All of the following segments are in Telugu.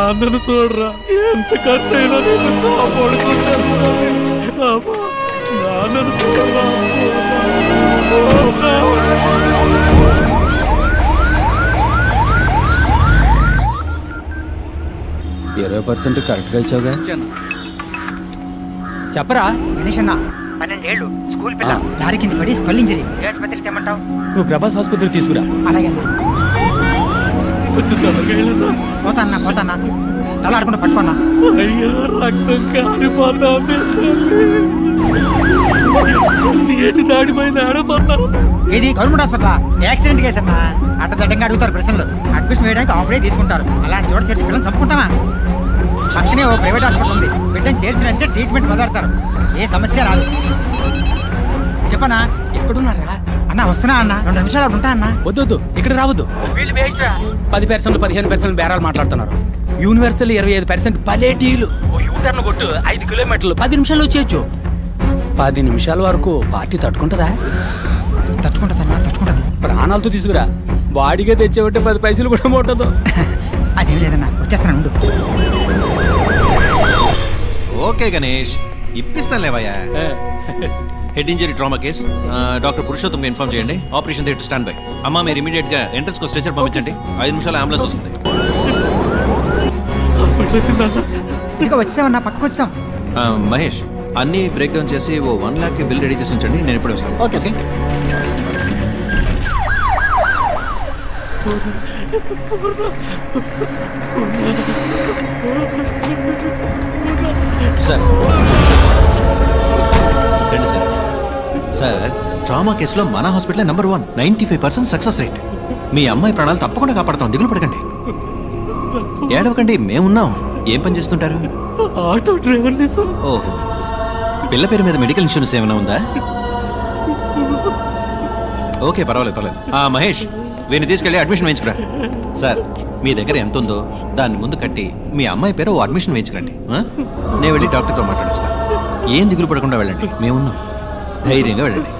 నాన్నను చూడరా, ఎంత ఖర్చు అయినా నేను కాపాడుకుంటాను. నాన్నను చూడరా. 20% కరెక్ట్గా ఇచ్చావుగా. చెప్పరా గణేష్ అన్న 12 ఏళ్ళు స్కూల్ పిల్ల లారీ కింద పడి స్కల్ ఇంజరీ. ఆసుపత్రికి తెమ్మంటావు? నువ్వు ప్రభాస్ ఆసుపత్రికి తీసుకురా. అలాగే పోతాన్నా తల ఆడకుండా పట్టుకున్నా. అయ్యా రక్తం కారిపోతా, దాడిపోయింది, ఆడిపోతాను. ఇది గవర్నమెంట్ హాస్పిటల్, యాక్సిడెంట్ కేసు అన్నా. అడ్డదడ్డంగా అడుగుతారు ప్రశ్నలు. అడ్మిషన్ వేయడానికి ఆఫ్ డే తీసుకుంటారు. అలాంటి చోట చేర్చి పిల్లలు చంపుకుంటామా? పక్కనే ఓ ప్రైవేట్ హాస్పిటల్ ఉంది. బిడ్డను చేర్చినంటే ట్రీట్మెంట్ మొదలెడతారు. ఏ సమస్య రాదు. చెప్పనా? ఎక్కడున్నారా అన్న? వస్తున్నా అన్న, 2 నిమిషాలు అక్కడ ఉంటా అన్న. వద్దు, ఇక్కడ రావద్దు. 10% 15% బేరాలు మాట్లాడుతున్నారు. యూనివర్సల్ 25% పలేటీలు. యూటర్న్ కొట్టు 5 కిలోమీటర్లు 10 నిమిషాలు వచ్చేయచ్చు. 10 నిమిషాల వరకు పార్టీ తట్టుకుంటుందా? తట్టుకుంటది. ప్రాణాలతో తీసుకురా. బాడీగా తెచ్చేవంటే 10 పైసలు కూడా ముట్టదు. అదేం లేదన్నా, వచ్చేస్తాను. ఓకే గణేష్, ఇప్పిస్తాను లేవయ్యా. Head injury trauma case. Doctor Purushottam inform చేయండి. Operation theatre stand by. అమ్మా మీరు ఇమీడియట్ గా ఎంట్రన్స్ కో స్ట్రెచర్ పంపించండి. 5 నిమిషాలు అంబులెన్స్ వస్తుంది. ఇక వచ్చామన్నా, పక్కకు వచ్చాం. మహేష్, అన్ని బ్రేక్ డౌన్ చేసి ఓ 1 lakh బిల్ రెడీ చేసి ఉంచండి. నేను ఇప్పుడే వస్తాను. Okay sir. రండి సార్. సార్, ట్రామా కేసులో మన హాస్పిటల్ నెంబర్ 1, 95% సక్సెస్ రేట్. మీ అమ్మాయి ప్రాణాలు తప్పకుండా కాపాడతాం, దిగులు పడకండి. ఏడవకండి, మేమున్నాం. ఏం పని చేస్తుంటారు? Auto driver. ఓహో, పిల్ల పేరు మీద మెడికల్ ఇన్సూరెన్స్ ఏమైనా ఉందా? ఓకే, పర్వాలేదు. మహేష్, వీరిని తీసుకెళ్ళి అడ్మిషన్ వేయించుకురా. సార్, మీ దగ్గర ఎంత ఉందో దాన్ని ముందు కట్టి మీ అమ్మాయి పేరు ఓ అడ్మిషన్ వేయించుకురండి. నేను వెళ్ళి డాక్టర్తో మాట్లాడేస్తాను. ఏం దిగులు పడకుండా వెళ్ళండి, మేమున్నాం. ధైర్యంగా వెళ్ళండి.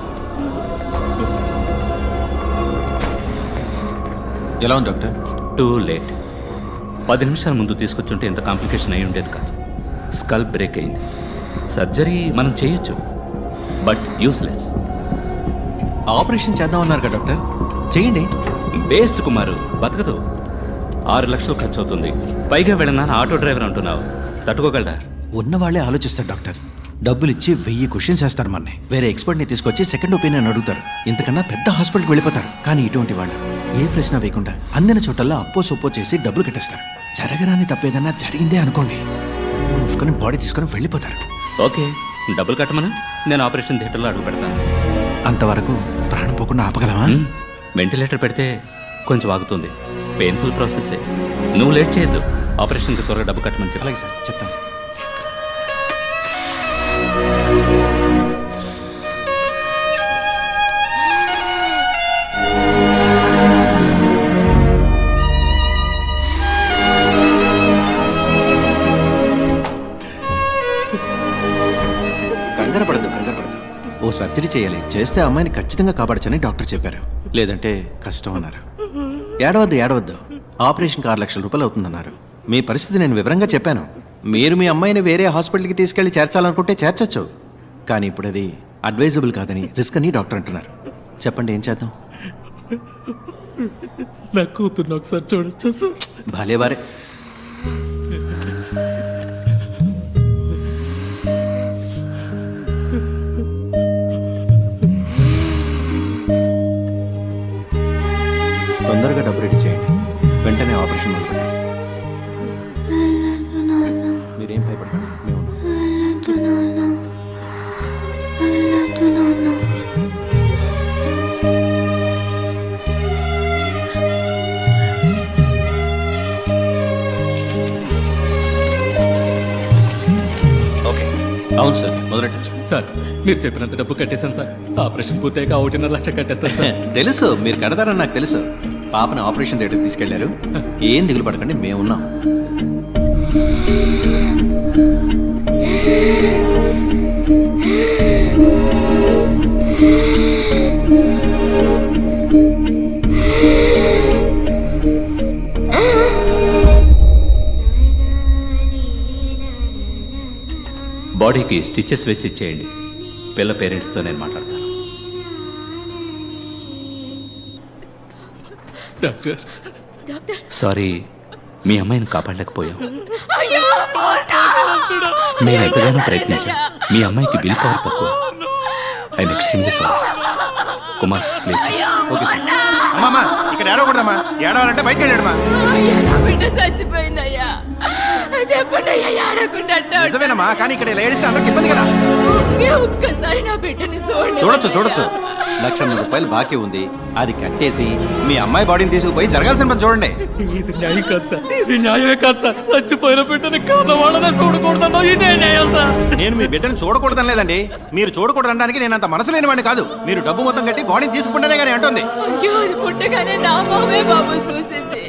ఎలా ఉంది డాక్టర్? Too late. 10 నిమిషాల ముందు తీసుకొచ్చుంటే ఎంత కాంప్లికేషన్ అయి ఉండేది కాదు. స్కల్ బ్రేక్ అయింది. సర్జరీ మనం చేయొచ్చు, బట్ యూస్లెస్. ఆపరేషన్ చేద్దామన్నారు కదా డాక్టర్, చేయండి. బేస్ కుమారు బతకదు. 6 లక్షలు ఖర్చు అవుతుంది. పైగా వెళ్ళనా ఆటో డ్రైవర్ అంటున్నావు, తట్టుకోగలరా? ఉన్నవాళ్లే ఆలోచిస్తారు డాక్టర్. డబ్బులు ఇచ్చి 1000 క్వశ్చన్స్ వేస్తారు. మన వేరే ఎక్స్పర్ట్ని తీసుకొచ్చి సెకండ్ ఒపీనియన్ అడుగుతారు. ఇంతకన్నా పెద్ద హాస్పిటల్కి వెళ్ళిపోతారు. కానీ ఇటువంటి వాళ్ళు ఏ ప్రశ్న వేయకుండా అందిన చోటల్లో అప్పో సొప్పో చేసి డబ్బులు కట్టేస్తారు. జరగరాని తప్పేదన్నా జరిగిందే అనుకోండి, మూసుకొని బాడీ తీసుకొని వెళ్ళిపోతారు. ఓకే, డబ్బులు కట్టమని నేను ఆపరేషన్ థియేటర్లో అడుగు పెడతాను. అంతవరకు ప్రాణం పోకుండా ఆపగలమా? వెంటిలేటర్ పెడితే కొంచెం ఆగుతుంది. పెయిన్ఫుల్ ప్రాసెసే. నువ్వు లేట్ చేయొద్దు. ఆపరేషన్కి త్వరగా డబ్బు కట్టమని చెప్పి. అలాగే సార్, చెప్తాను. కంగారు పడద్దు. ఓ సర్జరీ చేయాలి. చేస్తే అమ్మాయిని ఖచ్చితంగా కాపాడచ్చని డాక్టర్ చెప్పారు. లేదంటే కష్టం అన్నారు. ఏడవద్దు. ఆపరేషన్కి 6 లక్షల రూపాయలు అవుతుందన్నారు. మీ పరిస్థితి నేను వివరంగా చెప్పాను. మీరు మీ అమ్మాయిని వేరే హాస్పిటల్కి తీసుకెళ్లి చేర్చాలనుకుంటే చేర్చచ్చు. కానీ ఇప్పుడు అది అడ్వైజబుల్ కాదని, రిస్క్ అని డాక్టర్ అంటున్నారు. చెప్పండి, ఏం చేద్దాం? నా కూతుర్ని ఒకసారి చూడొచ్చు సార్? భలేవారే. తొందరగా డబ్బు రెడీ చేయండి. వెంటనే ఆపరేషన్ మొదలుపెట్టండి. మీరేం భయపడకండి, మేము ఉన్నాం. ఓకే, అవును సార్, మొదలెట్టచ్చు. సార్, మీరు చెప్పినంత డబ్బు కట్టేశాను సార్. ఆపరేషన్ పూర్తయ్యాక 1.5 లక్ష కట్టేస్తాను సార్. తెలుసు, మీరు కడతారని నాకు తెలుసు. పాపను ఆపరేషన్ థియేటర్కి తీసుకెళ్లారు. ఏం దిగులు పడకండి, మేమున్నాం. బాడీకి స్టిచెస్ వేసి ఇచ్చేయండి. పిల్ల పేరెంట్స్తో నేను మాట్లాడతాను. డాక్టర్, సారీ, మీ అమ్మాయిని కాపాడలేకపోయాం. మేము ఎంతగానో ప్రయత్నించాం. మీ అమ్మాయికి విల్ పవర్ తక్కువ. I'm extremely sorry. Kumar please. Okay sir. అమ్మా ఇక్కడ ఏడవకూడదమ్మా. ఏడవాలంటే బయటకు వెళ్ళాడమ్మా. బిడ్డ చచ్చిపోయిందయ్యా. చెప్పండి అయ్యా, ఏడకుండా నిజమేనమ్మా, కానీ ఇక్కడ ఇలా ఏడిస్తే అందరికి ఇబ్బంది కదా. ఒక్కసారి నా బిడ్డని చూడండి. చూడొచ్చు. 1,00,000 రూపాయలు బాకీ ఉంది, అది కట్టేసి మీ అమ్మాయి బాడీని తీసుకుపోయి జరగాల్సిన పని చూడండి. ఇది న్యాయం కాదు సార్, ఇది న్యాయమే కాదు సార్. చచ్చిపోయిన బిడ్డని కాలవాడనే చూడకూడదన్నా ఇదే న్యాయం సార్. నేను మీ బిడ్డను చూడకూడదని లేదండి. మీరు చూడకూడదనడానికి నేను అంత మనసు లేనివాడిని కాదు. మీరు డబ్బు మొత్తం కట్టి బాడీని తీసుకుంటేనే కానీ అంటుంది. అయ్యో, అది పుట్టగానే నా మామే బాబు చూసింది.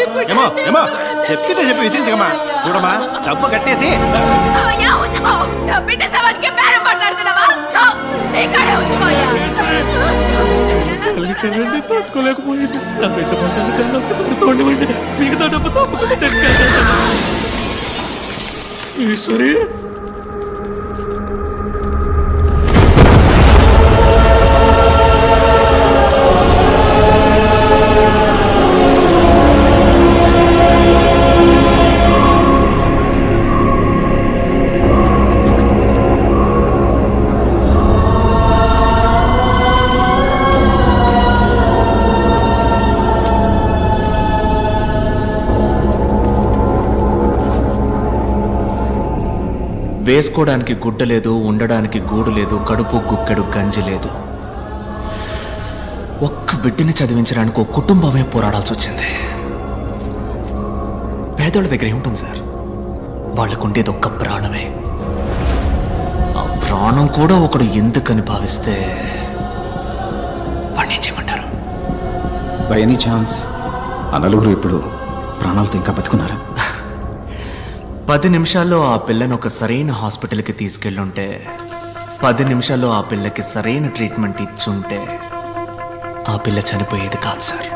ఇప్పుడు ఏమో నన్ను చెప్పితే చెప్పి విసిరించకమ్మా. చూడమ్మా, డబ్బు కట్టేసి అయ్యా, ఉంచుకో. నా బిడ్డ సవానికి బేరం మాట్లాడుతున్నావా? నీకాడే ఉంచుకో అయ్యా. తల్లిదండ్రులు తట్టుకోలేకపోయింది. నా బిడ్డ పట్టాలి కన్నా ఒక్కసారి చూడండి. మిగతా డబ్బు తప్పకుండా తెచ్చుకెళ్తాను. ఈశ్వరి, వేసుకోవడానికి గుడ్డ లేదు, ఉండడానికి గూడు లేదు, కడుపు గుక్కెడు గంజి లేదు. ఒక్క బిడ్డని చదివించడానికి ఒక కుటుంబమే పోరాడాల్సి వచ్చింది. పేదోళ్ళ దగ్గర ఏముంటుంది సార్? వాళ్ళకుండేది ఒక్క ప్రాణమే. ఆ ప్రాణం కూడా ఒకడు ఎందుకని భావిస్తే వాడిని ఏం చేయమంటారు? బై ఎనీ ఛాన్స్ ఆ నలుగురు ఇప్పుడు ప్రాణాలతో ఇంకా బతుకున్నారా? 10 నిమిషాల్లో ఆ పిల్లని ఒక సరైన హాస్పిటల్కి తీసుకెళ్ళుంటే, 10 నిమిషాల్లో ఆ పిల్లకి సరైన ట్రీట్మెంట్ ఇచ్చుంటే ఆ పిల్ల చనిపోయేది కాదు సార్.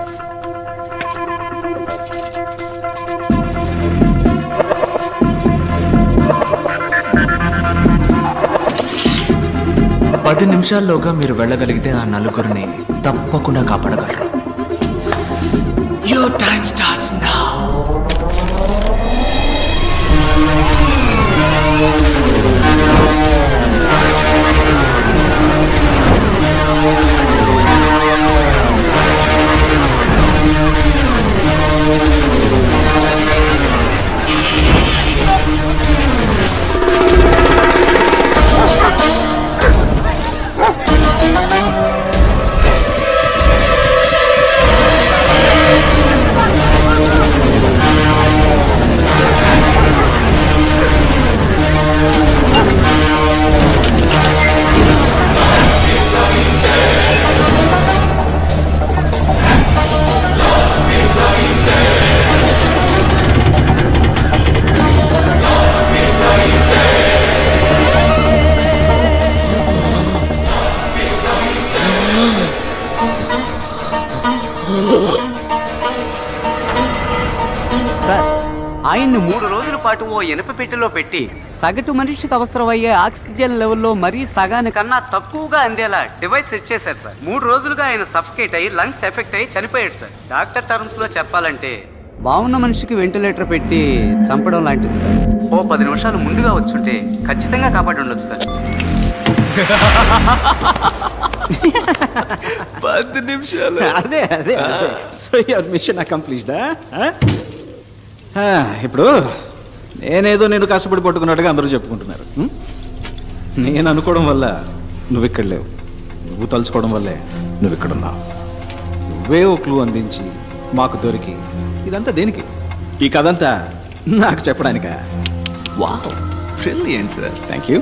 పది నిమిషాల్లోగా మీరు వెళ్ళగలిగితే ఆ నలుగురిని తప్పకుండా కాపాడగలరు. Your time starts now. Sir, ఆయన్ని 3 రోజుల పాటు ఓ ఇనుప పెట్టెలో పెట్టి సగటు మనిషికి అవసరమయ్యే ఆక్సిజన్ లెవెల్లో మరీ సగానికన్నా తక్కువగా అందేలా డివైస్ సెట్ చేశారు సార్. 3 రోజులుగా ఆయన సఫకేట్ అయ్యి లంగ్స్ ఎఫెక్ట్ అయ్యి చనిపోయాడు సార్. డాక్టర్ టర్మ్స్ లో చెప్పాలంటే బాగున్న మనిషికి వెంటిలేటర్ పెట్టి చంపడం లాంటిది సార్. ఓ 10 నిమిషాలు ముందుగా వచ్చుంటే ఖచ్చితంగా కాపాడి ఉండొచ్చు సార్. 10 నిమిషాలు. అదే సో యువర్ మిషన్ అకంప్లీష్డా? ఇప్పుడు నేనేదో నేను కష్టపడి పట్టుకున్నట్టుగా అందరూ చెప్పుకుంటున్నారు. నేను అనుకోవడం వల్ల నువ్వు ఇక్కడ లేవు, నువ్వు తలుచుకోవడం వల్లే నువ్వు ఇక్కడ ఉన్నావు. నువ్వే ఓ క్లూ అందించి మాకు దొరికి ఇదంతా దేనికి? ఈ కథంతా నాకు చెప్పడానికా? Wow, brilliant sir. Thank you.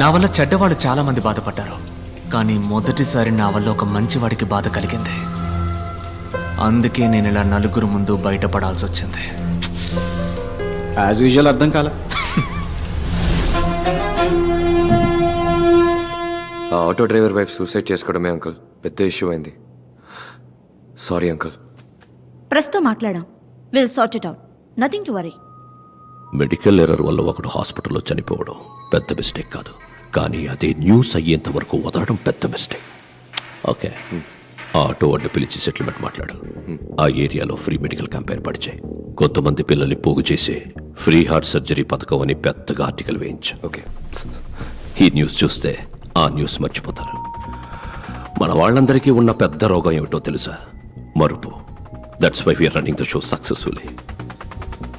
నా వల్ల చెడ్డవాళ్ళు చాలా మంది బాధపడ్డారు, కానీ మొదటిసారి నా వల్ల ఒక మంచివాడికి బాధ కలిగింది. అందుకే నేను ఇలా నలుగురు ముందు బయటపడాల్సి వచ్చింది. యాజ్ యూజువల్ అర్థం కాల. ఆ ఆటో డ్రైవర్ వైఫ్ సూసైడ్ చేసుకోవడమే అంకుల్ పెద్ద ఇష్యూ అయింది. Sorry uncle. ప్రెస్తో మాట్లాడాం. Will sort it out. Nothing to worry. Medical error వల్ల ఒకడు హాస్పిటల్లో చనిపోవడం పెద్ద మిస్టేక్ కాదు, కానీ అదే న్యూస్ అయ్యేంత వరకు వదలడం పెద్ద మిస్టేక్. ఓకే, ఆ ఆటో వాడిని పిలిచి సెటిల్మెంట్ మాట్లాడు. ఆ ఏరియాలో ఫ్రీ మెడికల్ క్యాంప్ ఏర్పాటు చేయి. కొంతమంది పిల్లల్ని పోగు చేసి ఫ్రీ హార్ట్ సర్జరీ పథకం అని పెద్దగా ఆర్టికల్ వేయించు. ఓకే. ఈ న్యూస్ చూస్తే ఆ న్యూస్ మర్చిపోతారు. మన వాళ్ళందరికీ ఉన్న పెద్ద రోగం ఏమిటో తెలుసా? మరుపు. That's why we are running the show successfully.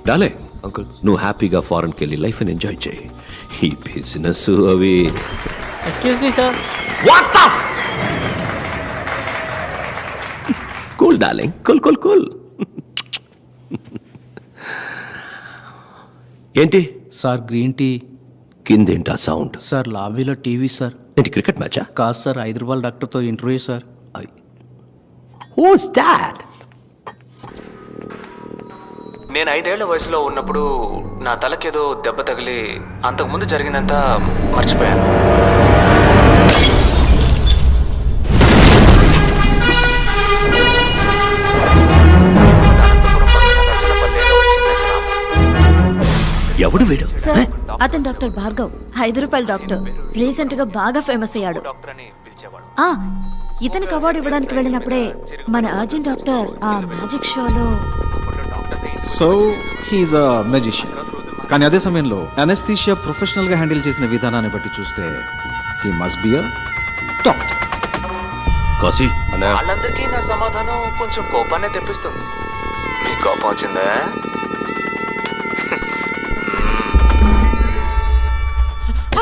డాలే అంకుల్, నువ్వు హ్యాపీగా ఫారెన్కి వెళ్ళి లైఫ్ని ఎంజాయ్ చేయి. ఈ బిజినెస్ అవి excuse me sir. Cool darling, cool cool cool. ఏంటి సార్ గ్రీన్ టీ. కిందేంటా సౌండ్? సార్ లాబీలో టీవీ సార్. ఏంటి క్రికెట్ మ్యాచా? కాదు సార్, 5 రూపాయల డాక్టర్తో ఇంటర్వ్యూ సార్. Who's that? నేను 5 ఏళ్ల వయసులో ఉన్నప్పుడు నా తలకేదో దెబ్బ తగిలి అంతకుముందు జరిగినంత మర్చిపోయాను. ఎవడు వీడు? సార్ అతను డాక్టర్ భార్గవ్, 5 రూపాయల డాక్టర్. రీసెంట్ గా బాగా ఫేమస్ అయ్యాడు. ఆ ఇతనికి అవార్డు ఇవ్వడానికి వెళ్ళినప్పుడే మన అర్జున్ డాక్టర్ ఆ మ్యాజిక్ షోలో. సో హీఈస్ అ మెజిషియన్. కానీ అదే సమయంలో అనస్థీషియా ప్రొఫెషనల్గా హ్యాండిల్ చేసిన విధానాన్ని బట్టి చూస్తే he must be a doctor. Kashi, వాళ్ళందరికీ నా సమాధానం కొంచెం కోపాన్ని తెప్పిస్తుంది. మీకు కోపం వచ్చిందా?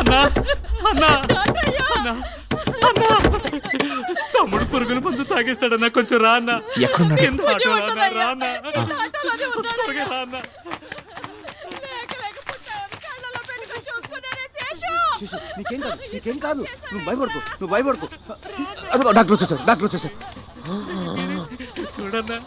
అన్నా అన్నా అన్నా అన్నా, తమ్ముడు పురుగుల మందు తాగేస్తాడన్నా, కొంచెం రా అన్నా. ఎక్కడున్నాడు? కింద ఆటోలో అన్నా, రా అన్నా. త్వరగా రా అన్నా. నీకేం కాదు, నువ్వు భయపడుకో. అదిగో డాక్టర్ వచ్చేసారు. చూడన్నా.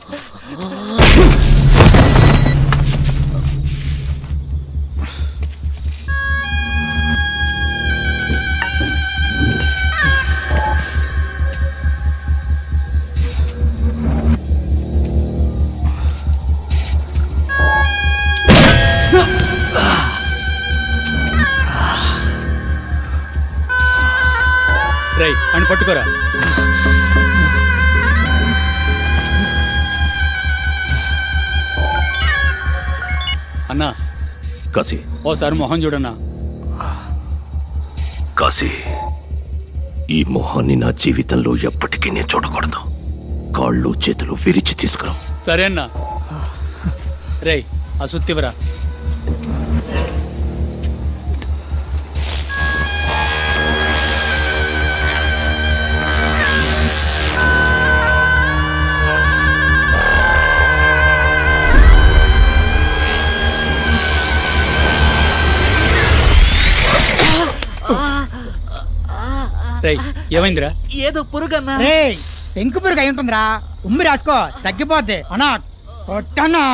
రై అని పట్టుకోరా. అన్నా కాశీ, ఓసారి మొహం చూడన్నా. కాశీ, ఈ మొహాన్ని నా జీవితంలో ఎప్పటికీ నేను చూడకూడదు. కాళ్ళు చేతులు విరిచి తీసుకురా. సరే అన్నా. రై ఆ సుత్తివరా. రై ఏమైందిరా? ఏదో పురుగన్నా. పెంకు పురుగు అయి ఉంటుందిరా. ఉమ్మి రాసుకో, తగ్గిపోద్ది. అన్నా కొట్టన్నా.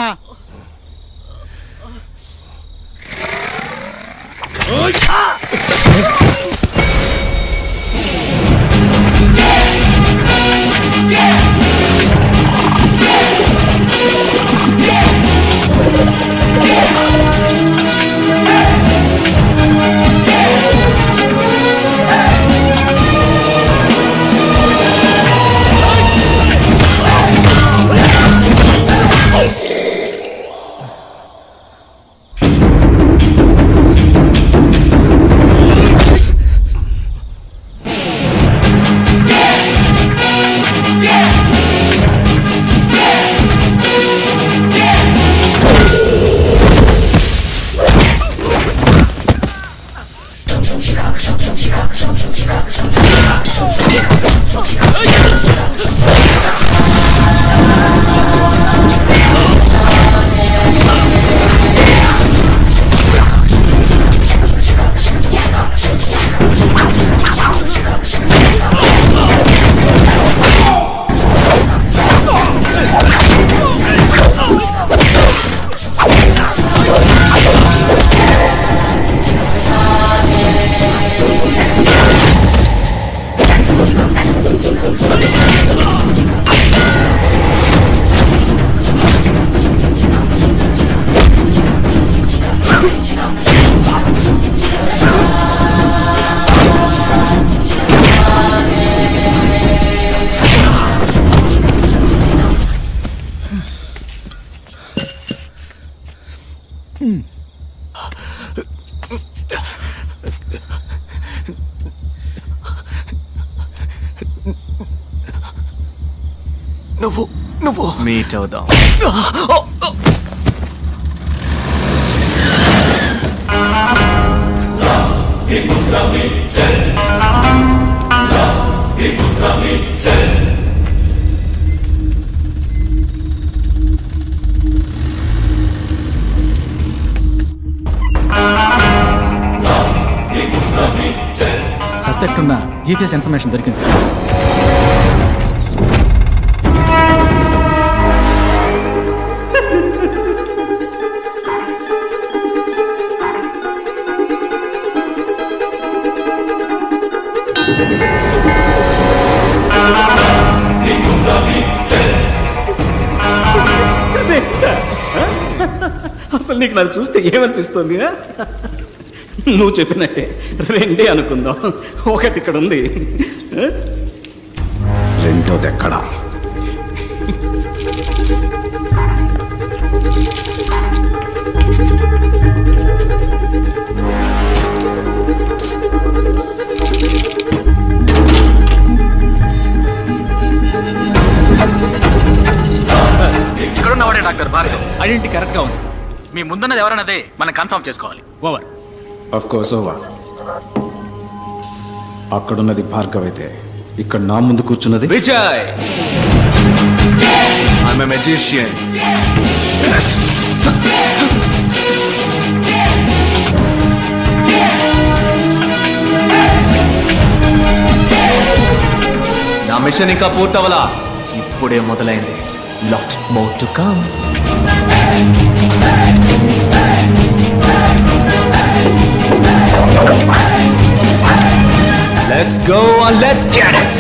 నువ్వు మీట్ అవుదాం. సస్పెక్ట్ ఉన్న జీపీఎస్ ఇన్ఫర్మేషన్ దొరికింది సార్. అసలు నీకు నన్ను చూస్తే ఏమనిపిస్తుంది? నువ్వు చెప్పినట్టే రెండే అనుకుందాం. ఒకటి ఇక్కడ ఉంది, రెండోది ఎక్కడా? ఇక్కడ ఉన్నవాడే డాక్టర్ భార్గవ్. ఐడెంటిటీ కరెక్ట్ గా ఉంది. మీ ముందున్నది ఎవరన్నదే మనం కన్ఫర్మ్ చేసుకోవాలి. ఓవర్. Of course over. అక్కడున్నది భార్గవ్ అయితే ఇక్కడ నా ముందు కూర్చున్నది విజయ్. I'm a magician. నా మిషన్ ఇంకా పూర్తవలా, ఇప్పుడే మొదలైంది. Lot more to come. Let's go and let's get it.